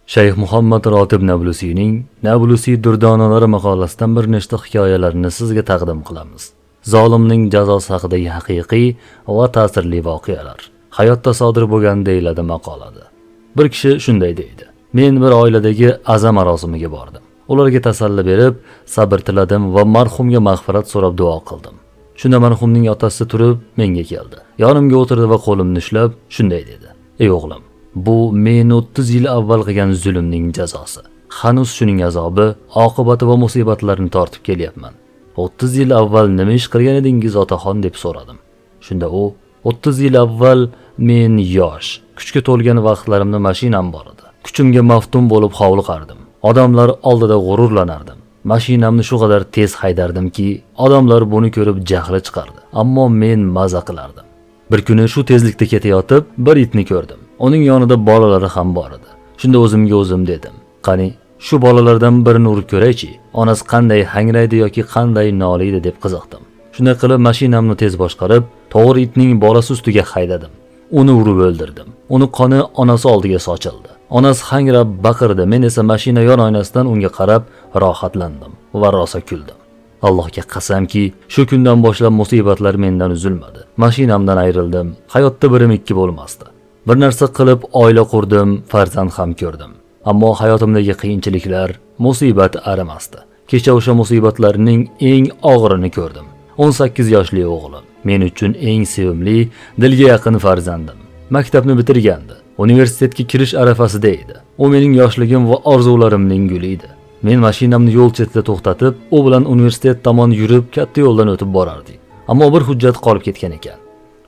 Shayx Muhammad Rotib Nablusiyning Nablusiy Durdonalari maqolasidan bir nechta hikoyalarni sizga taqdim qilamiz. Zolimning jazosi haqidagi haqiqiy va ta'sirli voqealar hayotda sodir bo'lgan deyiladi maqolada. Bir kishi shunday deydi: Men bir oiladagi aza marosimiga bordim. Ularga tasalli berib, sabr tiladim va marhumga mag'firat so'rab duo qildim. Shunda marhumning otasi turib menga keldi. Yonimga o'tirdi va qo'limni ushlab shunday dedi: Ey o'g'lim, bu men 30 yil avval qilgan zulmning jazosi. Hanuz shuning azobi, oqibati va musibatlarini tortib kelyapman. 30 yil avval nima ish qilgan edingiz otaxon deb so'radim. Shunda u: 30 yil avval men yosh, kuchga to'lgan vaqtlarimda mashinam bor edi. Kuchimga maftun bo'lib hovliqardim. Odamlar oldida g'ururlanardim. Mashinamni shu qadar tez haydardimki, odamlar buni ko'rib jahli chiqardi. Ammo men maza qilardim. Bir kuni shu tezlikda ketayotib, bir itni ko'rdim. Uning yonida bolalari ham bor edi. Shunda o'zimga o'zim dedim: Qani, shu bolalardan birini urib ko'ray-chi, onasi qanday hangraydi yoki qanday noliydi deb qiziqdim. Shunday qilib mashinamni tez boshqarib, to'g'ri itning bolasi ustiga haydadim. Uni urib o'ldirdim. Uni qoni onasi oldiga sochildi. Onasi hangrab baqirdi. Men esa mashina yon oynasidan unga qarab rohatlandim va rosa kuldim. Allohga qasamki, shu kundan boshlab musibatlar mendan uzilmadi. Mashinamdan ayrildim. Hayotda birim ikki bo'lmasdi. Bir narsa qilib oila qurdim, farzand ham ko'rdim. Ammo hayotimdagi qiyinchiliklar, musibat arimasdi. Kecha o'sha musibatlarning eng og'irini ko'rdim. 18 yoshli o'g'lim, men uchun eng sevimli, dilga yaqin farzandim. Maktabni bitirgandi. Universitetga kirish arafasida edi. U mening yoshligim va orzularimning guli edi. Men mashinamni yo'l chetida to'xtatib, u bilan universitet tomon yurib katta yo'ldan o'tib borardik. Ammo bir hujjat qolib ketgan ekan.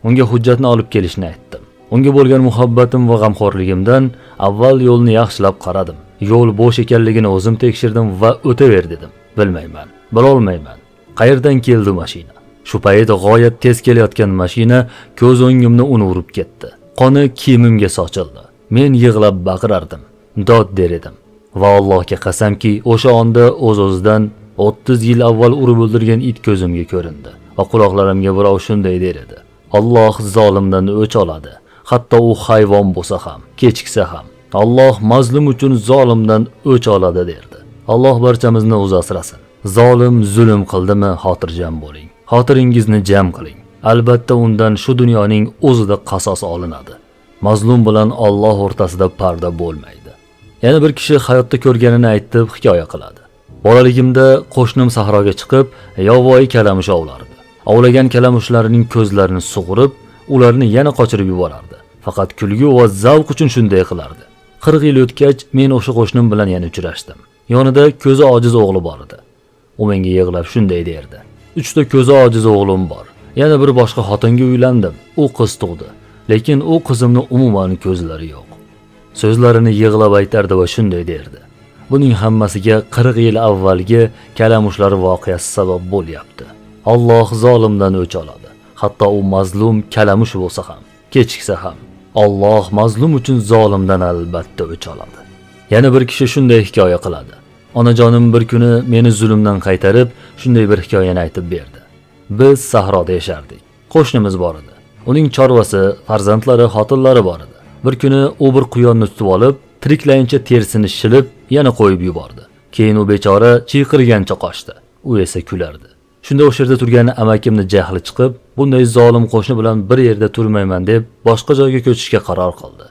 Unga hujjatni olib kelishni aytdim. Unga bo'lgan muhabbatim va g'amxo'rligimdan avval yo'lni yaxshilab qaradim. Yo'l bo'sh ekanligini o'zim tekshirdim va o'taver dedim. Bilmayman, bilolmayman. Qayerdan keldi mashina? Shu payt g'oyat tez kelayotgan mashina ko'z o'ngimni uni urib ketdi. Qoni kiyimimga sochildi. Men yig'lab baqirardim, dod der edim. Va Allohga qasamki, o'sha onda o'z-o'zidan 30 yil avval urib o'ldirgan it ko'zimga ko'rindi. Va quloqlarimga birov shunday der edi: Alloh zolimdan o'ch oladi. Hatto u hayvon bo'lsa ham, kechiksa ham. Alloh mazlum uchun zolimdan o'ch oladi derdi. Alloh barchamizni o'zi asrasin. Zolim zulm qildimi, xotirjam bo'ling. Xotiringizni jam qiling. Albatta undan shu dunyoning o'zida qasos olinadi. Mazlum bilan Alloh o'rtasida parda bo'lmaydi. Yana bir kishi hayotda ko'rganini aytib hikoya qiladi. Bolaligimda qo'shnim sahroga chiqib, yovvoyi kalamush ovlardi. Ovlagan kalamushlarining ko'zlarini sug'urib, ularni yana qochirib yuborardi. Faqat kulgi va zavq uchun shunday qilardi. 40 yil o'tgach, men o'sha qo'shnim bilan yana uchrashdim. Yonida ko'zi ojiz o'g'li bor edi. U menga yig'lab shunday derdi: 3 ta ko'zi ojiz o'g'lim bor. Yana bir boshqa xotinga uylandim. U qiz tug'di. Lekin u qizimni umuman ko'zlari yo'q. So'zlarini yig'lab aytardi va shunday derdi: Buning hammasiga 40 yil avvalgi kalamushlar voqeasi sabab bo'lyapti. Alloh zolimdan o'ch oladi. Hatto u mazlum kalamush bo'lsa ham, kechiksa ham. Alloh mazlum uchun zolimdan albatta o'ch oladi. Yana bir kishi shunday hikoya qiladi. Onajonim bir kuni meni zulmdan qaytarib, shunday bir hikoyani aytib berdi. Biz sahroda yashardik. Qo'shnimiz bor edi. Uning chorvasi, farzandlari, xotinlari bor edi. Bir kuni u bir quyonni tutib olib, tiriklayicha terisini shilib, yana qo'yib yubordi. Keyin u bechora chiyqirgancha qochdi. U esa kulardi. Shunda o'sha yerda turgan amakimni jahli chiqib, bunday zolim qo'shni bilan bir yerda turmayman deb boshqa joyga ko'chishga qaror qildi.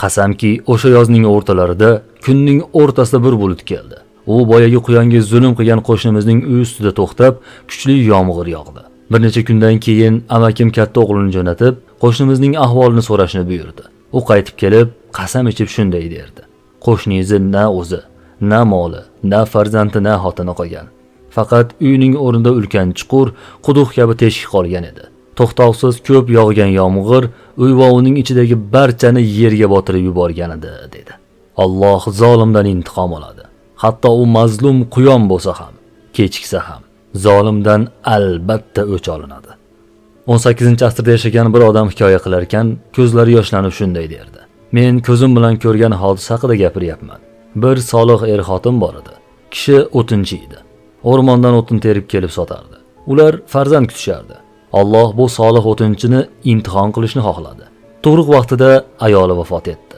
Qasamki, o'sha yozning o'rtalarida kunning o'rtasida bir bulut keldi. U boyagi quyonga zulm qilgan qo'shnimizning uyi ustida to'xtab, kuchli yomg'ir yog'di. Bir necha kundan keyin amakim katta o'g'lini jo'natib, qo'shnimizning ahvolini so'rashni buyurdi. U qaytib kelib, qasam ichib shunday derdi: Qo'shningiz na o'zi, na moli, na farzandi, na xotini qolgan. Faqat uyining o'rnida ulkan chuqur, quduq kabi teshik qolgan edi. To'xtovsiz ko'p yog'gan yomg'ir uy va uning ichidagi barchani yerga botirib yuborgan edi, dedi. Alloh zolimdan intiqom oladi. Hatto u mazlum quyon bo'lsa ham, kechiksa ham, zolimdan albatta o'ch olinadi. 18-asrda yashagan bir odam hikoya qilar ekan, ko'zlari yoshlanib shunday derdi: Men ko'zim bilan ko'rgan hodisa haqida gapiryapman. Bir solih er-xotin bor edi. Kishi o'tinchi edi. O'rmondan o'tin terib kelib sotardi. Ular farzand kutishardi. Alloh bu solih o'tinchini imtihon qilishni xohladi. Tug'ruq vaqtida ayoli vafot etdi.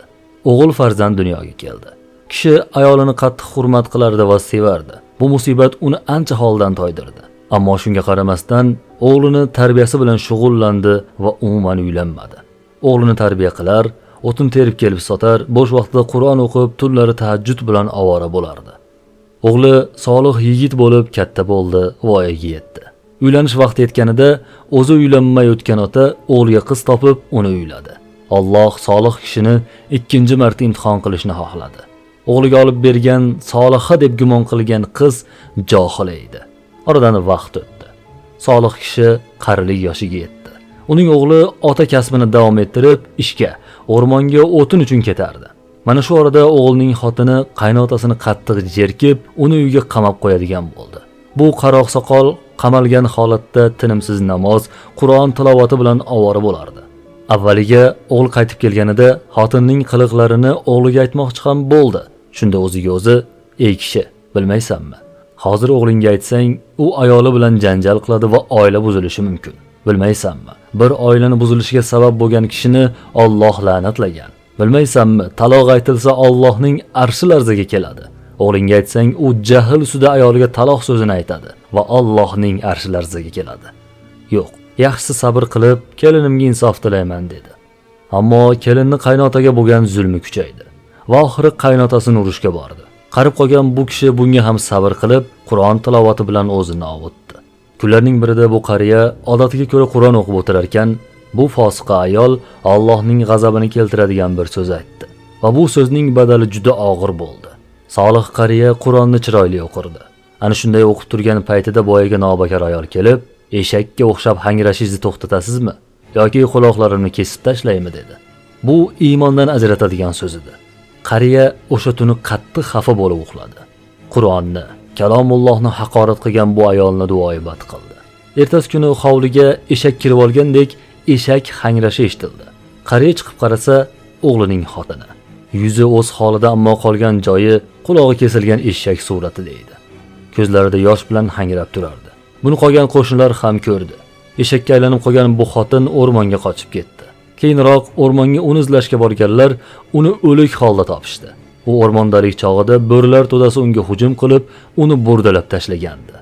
O'g'il farzand dunyoga keldi. Kishi ayolini qattiq hurmat qilardi va sevardi. Bu musibat uni ancha holdan toydirdi. Ammo shunga qaramasdan o'g'lini tarbiyasi bilan shug'ullandi va umuman uylanmadi. O'g'lini tarbiya qilar, o'tin terib kelib sotar, bo'sh vaqtida Qur'on o'qib, tunlari tahajjud bilan ovora bo'lardi. O'g'li solih yigit bo'lib katta bo'ldi, voyaga yetdi. Uylanish vaqti yetganida o'zi uylanmay o'tgan ota o'g'liga qiz topib, uni uyladi. Alloh solih kishini ikkinchi marta imtihon qilishni xohladi. O'g'liga olib bergan soliha deb gumon qilgan qiz johila edi. Oradan vaqt o'tdi. Solih kishi qarilik yoshiga yetdi. Uning o'g'li ota kasbini davom ettirib, ishga, o'rmonga o'tin uchun ketardi. Mana shu orada o'g'lining xotini qaynotasini qattiq jerkib, uni uyga qamab qo'yadigan bo'ldi. Bu qaroq soqol qamalgan holatda tinimsiz namoz, Qur'on tilovati bilan ovora bo'lardi. Avvaliga o'g'il qaytib kelganida xotinning qiliqlarini o'g'liga aytmoqchi ham bo'ldi. Shunda o'ziga o'zi: "Ey kishi, bilmaysanmi? Hozir o'g'lingga aytsang, u ayoli bilan janjal qiladi va oila buzilishi mumkin. Bilmaysanmi? Bir oilani buzilishiga sabab bo'lgan kishini Alloh la'natlagan. Bilmaysanmi? Taloq aytilsa Allohning arshi larzaga keladi. O'g'lingga aytsang, u jahl ustida ayoliga taloq so'zini aytadi va Allohning arshi larzaga keladi." Yo'q, yaxshisi sabr qilib, kelinimga insof tilayman dedi. Ammo kelinni qaynotaga bo'lgan zulmi kuchaydi va oxiri qaynotasini urushga bordi. Qarib qolgan bu kishi bunga ham sabr qilib, Qur'on tilovati bilan o'zini ovutdi. Kunlarning birida bu qariya odatiga ko'ra Qur'on o'qib o'tirar ekan, bu fosiqa ayol Allohning g'azabini keltiradigan bir so'z aytdi va bu so'zning badali juda og'ir bo'ldi. Solih qariya Qur'onni chiroyli o'qirdi. Ana shunday o'qib turgan paytida boyaga nobakor ayol kelib, "Eshakka o'xshab hangrashingizni to'xtatasizmi yoki quloqlarimni kesib tashlaymi?" dedi. Bu iymondan ajratadigan so'z edi. Qariya o'sha tuni qattiq xafa bo'lib uxladi. Qur'onni, kalomullohni haqorat qilgan bu ayolni duoibat qildi. Ertasi kuni hovliga eshak kirib olgandek, eshak hangrashi eshitildi. Qariya chiqib qarasa, o'g'lining xotini. Yuzi o'z holida, ammo qolgan joyi qulog'i kesilgan eshak suratida edi. Ko'zlarida yosh bilan hangrab turardi. Buni qolgan qo'shnilar ham ko'rdi. Eshakka aylanib qolgan bu xotin o'rmonga qochib ketdi. Keyinroq o'rmonga uni izlashga borganlar uni o'lik holda topishdi. U o'rmondalik chog'ida bo'rilar to'dasi unga hujum qilib, uni burdalab tashlagandi.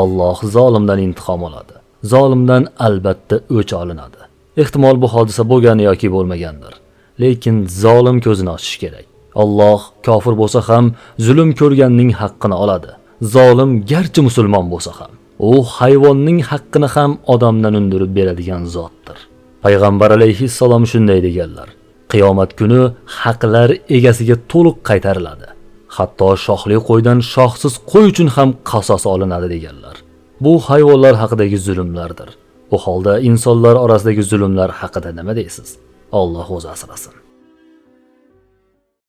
Alloh zolimdan intiqom oladi. Zolimdan albatta o'ch olinadi. Ehtimol bu hodisa bo'lgan yoki bo'lmagandir. Lekin zolim ko'zini ochish kerak. Alloh kofir bo'lsa ham zulm ko'rganning haqqini oladi. Zolim garchi musulmon bo'lsa ham, u hayvonning haqqini ham odamdan undirib beradigan zotdir. Payg'ambar alayhissalom shunday deganlar: qiyomat kuni haqlar egasiga to'liq qaytariladi. Hatto shoxli qo'ydan shoxsiz qo'y uchun ham qasos olinadi deganlar. Bu hayvonlar haqidagi zulmlardir. Bu holda insonlar orasidagi zulmlar haqida nima deysiz? Alloh o'zi asrasin.